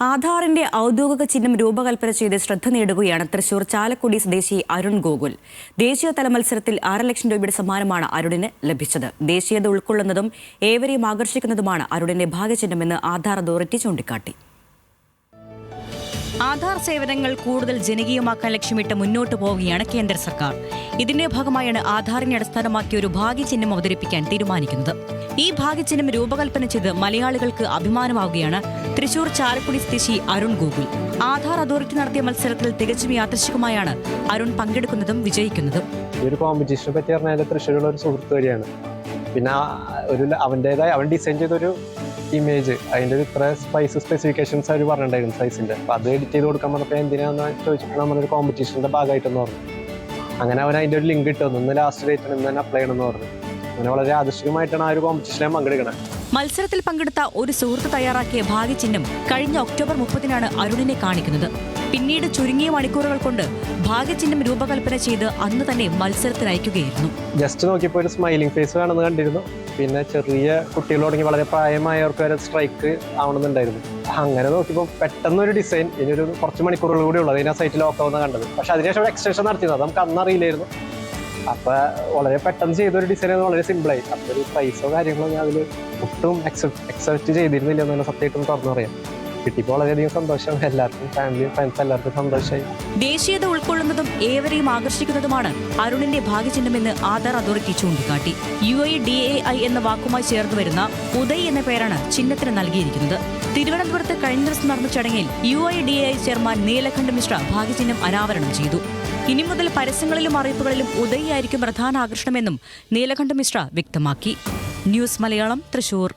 ആധാറിന്റെ ഔദ്യോഗിക ചിഹ്നം രൂപകൽപ്പന ചെയ്ത് ശ്രദ്ധ നേടുകയാണ് തൃശൂർ ചാലക്കുടി സ്വദേശി അരുൺ ഗോകുൽ. ദേശീയതല മത്സരത്തിൽ 6 ലക്ഷം രൂപയുടെ സമ്മാനമാണ് അരുണിന് ലഭിച്ചത്. ദേശീയത ഉൾക്കൊള്ളുന്നതും ഏവരെയും ആകർഷിക്കുന്നതുമാണ് അരുണിന്റെ ഭാഗ്യചിഹ്നമെന്ന് ആധാർ അതോറിറ്റി ചൂണ്ടിക്കാട്ടി. ആധാർ സേവനങ്ങൾ കൂടുതൽ ജനകീയമാക്കാൻ ലക്ഷ്യമിട്ട് മുന്നോട്ടു പോവുകയാണ് കേന്ദ്ര സർക്കാർ. ഇതിന്റെ ഭാഗമായാണ് ആധാറിനെ അടിസ്ഥാനമാക്കി ഒരു ഭാഗ്യചിഹ്നം അവതരിപ്പിക്കാൻ തീരുമാനിക്കുന്നത്. ഈ ഭാഗ്യചിഹ്നം രൂപകൽപ്പന ചെയ്ത് മലയാളികൾക്ക് അഭിമാനമാവുകയാണ് തൃശൂർ ചാലക്കുടി സ്വദേശി അരുൺ ഗോകുൽ. ആധാർ അതോറിറ്റി നടത്തിയ മത്സരത്തിൽ തികച്ചും യാദൃശ്ചികമായാണ് അരുൺ പങ്കെടുക്കുന്നതും വിജയിക്കുന്നതും. ഈ ഒരു കോമ്പറ്റീഷനെ പറ്റി പറഞ്ഞാൽ തൃശ്ശൂരുള്ള ഒരു സുഹൃത്ത് വഴിയാണ്. പിന്നെ അവൻ ഡിസൈൻ ചെയ്തൊരു ഇമേജ്, അതിൻ്റെ ഒരു ഇത്ര സ്പെസിഫിക്കേഷൻസ് അവർ പറഞ്ഞിട്ടുണ്ടായിരുന്നു സൈസിൻ്റെ. അപ്പോൾ അത് എഡിറ്റ് ചെയ്ത് കൊടുക്കാൻ പറഞ്ഞപ്പോൾ എന്തിനാന്ന് ചോദിച്ചിട്ട് നമ്മളൊരു കോമ്പറ്റീഷൻ്റെ ഭാഗമായിട്ടെന്ന് പറഞ്ഞു. അങ്ങനെ അവൻ അതിൻ്റെ ഒരു ലിങ്ക് ഇട്ടു തന്നു. ഇന്ന് ലാസ്റ്റ് ഡേറ്റ് ഇന്ന് തന്നെ അപ്ലൈ ചെയ്യണമെന്ന് പറഞ്ഞു. അങ്ങനെ വളരെ ആകർഷകമായിട്ടാണ് ആ ഒരു കോമ്പറ്റീഷനിൽ പങ്കെടുക്കുന്നത്. മത്സരത്തിൽ പങ്കെടുത്ത ഒരു സുഹൃത്ത് തയ്യാറാക്കിയ ഭാഗ്യചിഹ്നം കഴിഞ്ഞ ഒക്ടോബർ 30-നാണ് അരുണിനെ കാണിക്കുന്നത്. പിന്നീട് ചുരുങ്ങിയ മണിക്കൂറുകൾ കൊണ്ട് ഭാഗ്യചിഹ്നം രൂപകൽപ്പന ചെയ്ത് അന്ന് തന്നെ മത്സരത്തിൽ അയക്കുകയായിരുന്നു. ജസ്റ്റ് നോക്കിയപ്പോൾ ഒരു സ്മൈലിംഗ് ഫേസ് വേണമെന്ന് കണ്ടിരുന്നു. പിന്നെ ചെറിയ കുട്ടികൾ തുടങ്ങി വളരെ പ്രായമായവർക്ക് വരെ സ്ട്രൈക്ക് ആവണമെന്നുണ്ടായിരുന്നു. അങ്ങനെ നോക്കിയപ്പോൾ പെട്ടെന്നൊരു ഡിസൈൻ ഇനിയൊരു കുറച്ച് മണിക്കൂറുകൾ കൂടി ഉള്ളത് അതിനാ സൈറ്റിൽ ലോക്കാവുന്ന കണ്ടത്. പക്ഷെ അതിനുശേഷം എക്സ്റ്റൻഷൻ നടത്തിയത് നമുക്ക് അന്നറിയില്ലായിരുന്നു. അപ്പൊ വളരെ പെട്ടെന്ന് ചെയ്തൊരു ഡിസൈൻ വളരെ സിമ്പിളായി. അപ്പൊ ഒരു പ്രൈസോ കാര്യങ്ങളോ ഞാൻ അതിൽ ഒട്ടും എക്സെപ്റ്റ് ചെയ്തിരുന്നില്ല എന്നാണ് സത്യമായിട്ടും തുറന്നു പറയാം. കിട്ടിയപ്പോൾ വളരെയധികം സന്തോഷം. എല്ലാവർക്കും, ഫാമിലിയും ഫ്രണ്ട്സ് എല്ലാവർക്കും സന്തോഷമായി. ദേശീയത ഉൾക്കൊള്ളുന്നതും ഏവരെയും ആകർഷിക്കുന്നതുമാണ് അരുണിന്റെ ഭാഗ്യചിഹ്നമെന്ന് ആധാർ അതോറിറ്റി ചൂണ്ടിക്കാട്ടി. UIDAI എന്ന വാക്കുമായി ചേർന്ന് വരുന്ന ഉദയ് എന്ന പേരാണ് ചിഹ്നത്തിന് നൽകിയിരിക്കുന്നത്. തിരുവനന്തപുരത്ത് കഴിഞ്ഞ ദിവസം നടന്ന ചടങ്ങിൽ UIDAI ചെയർമാൻ നീലകണ്ഠ മിശ്ര ഭാഗ്യചിഹ്നം അനാവരണം ചെയ്തു. ഇനി മുതൽ പരസ്യങ്ങളിലും അറിയിപ്പുകളിലും ഉദയ് ആയിരിക്കും പ്രധാന ആകർഷണമെന്നും നീലകണ്ഠ മിശ്ര വ്യക്തമാക്കി. ന്യൂസ് മലയാളം, തൃശൂർ.